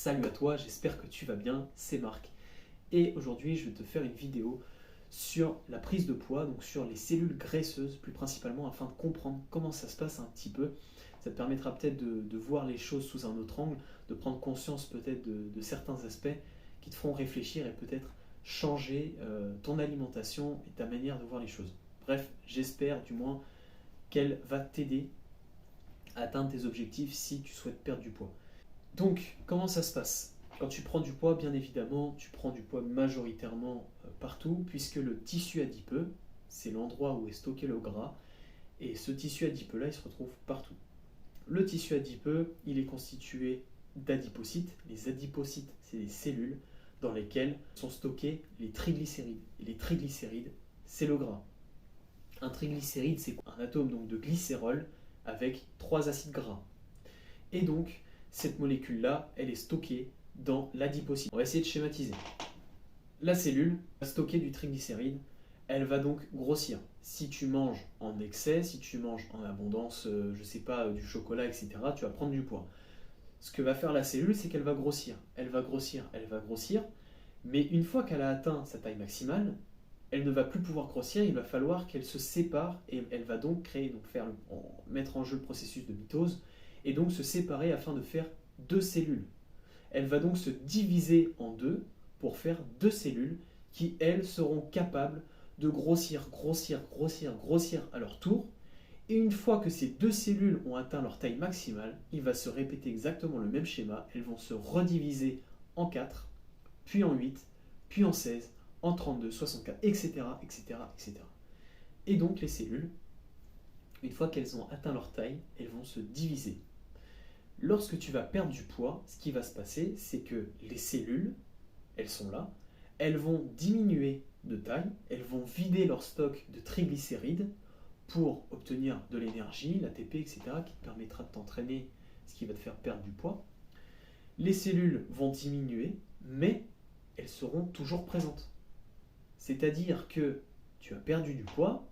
Salut à toi, j'espère que tu vas bien, c'est Marc. Et aujourd'hui, je vais te faire une vidéo sur la prise de poids, donc sur les cellules graisseuses, plus principalement afin de comprendre comment ça se passe un petit peu. Ça te permettra peut-être de voir les choses sous un autre angle, de prendre conscience peut-être de certains aspects qui te feront réfléchir et peut-être changer ton alimentation et ta manière de voir les choses. Bref, j'espère du moins qu'elle va t'aider à atteindre tes objectifs si tu souhaites perdre du poids. Donc, comment ça se passe? Quand tu prends du poids, bien évidemment, tu prends du poids majoritairement partout, puisque le tissu adipeux, c'est l'endroit où est stocké le gras, et ce tissu adipeux-là, il se retrouve partout. Le tissu adipeux, il est constitué d'adipocytes. Les adipocytes, c'est des cellules dans lesquelles sont stockés les triglycérides. Et les triglycérides, c'est le gras. Un triglycéride, c'est un atome donc, de glycérol avec 3 acides gras. Et donc, cette molécule-là, elle est stockée dans l'adipocyte. On va essayer de schématiser. La cellule va stocker du triglycéride, elle va donc grossir. Si tu manges en excès, si tu manges en abondance, je ne sais pas, du chocolat, etc., tu vas prendre du poids. Ce que va faire la cellule, c'est qu'elle va grossir. Elle va grossir, elle va grossir, mais une fois qu'elle a atteint sa taille maximale, elle ne va plus pouvoir grossir, il va falloir qu'elle se sépare et elle va donc créer, mettre en jeu le processus de mitose et donc se séparer afin de faire 2 cellules. Elle va donc se diviser en 2 pour faire 2 cellules qui, elles, seront capables de grossir, grossir, grossir, grossir à leur tour. Et une fois que ces 2 cellules ont atteint leur taille maximale, il va se répéter exactement le même schéma. Elles vont se rediviser en 4, puis en 8, puis en 16, en 32, 64, etc., etc., etc. Et donc les cellules, une fois qu'elles ont atteint leur taille, elles vont se diviser. Lorsque tu vas perdre du poids, ce qui va se passer, c'est que les cellules, elles sont là, elles vont diminuer de taille, elles vont vider leur stock de triglycérides pour obtenir de l'énergie, l'ATP, etc., qui te permettra de t'entraîner, ce qui va te faire perdre du poids. Les cellules vont diminuer, mais elles seront toujours présentes. C'est-à-dire que tu as perdu du poids,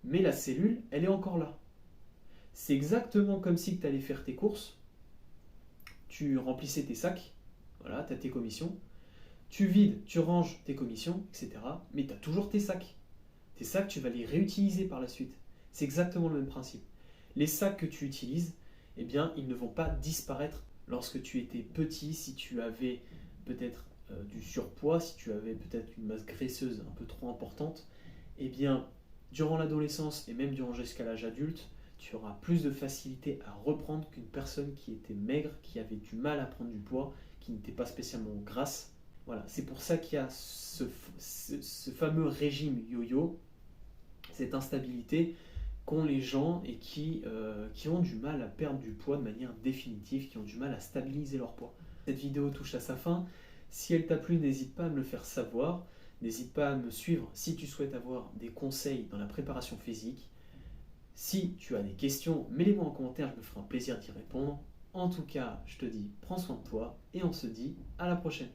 mais la cellule, elle est encore là. C'est exactement comme si tu allais faire tes courses, tu remplissais tes sacs, voilà, tu as tes commissions, tu vides, tu ranges tes commissions, etc. Mais tu as toujours tes sacs. Tes sacs, tu vas les réutiliser par la suite. C'est exactement le même principe. Les sacs que tu utilises, eh bien, ils ne vont pas disparaître lorsque tu étais petit, si tu avais peut-être du surpoids, si tu avais peut-être une masse graisseuse un peu trop importante, eh bien, durant l'adolescence et même durant jusqu'à l'âge adulte, tu auras plus de facilité à reprendre qu'une personne qui était maigre, qui avait du mal à prendre du poids, qui n'était pas spécialement grasse. Voilà, c'est pour ça qu'il y a ce fameux régime yo-yo, cette instabilité qu'ont les gens et qui ont du mal à perdre du poids de manière définitive, qui ont du mal à stabiliser leur poids. Cette vidéo touche à sa fin. Si elle t'a plu, n'hésite pas à me le faire savoir. N'hésite pas à me suivre si tu souhaites avoir des conseils dans la préparation physique. Si tu as des questions, mets-les-moi en commentaire, je me ferai un plaisir d'y répondre. En tout cas, je te dis, prends soin de toi et on se dit à la prochaine.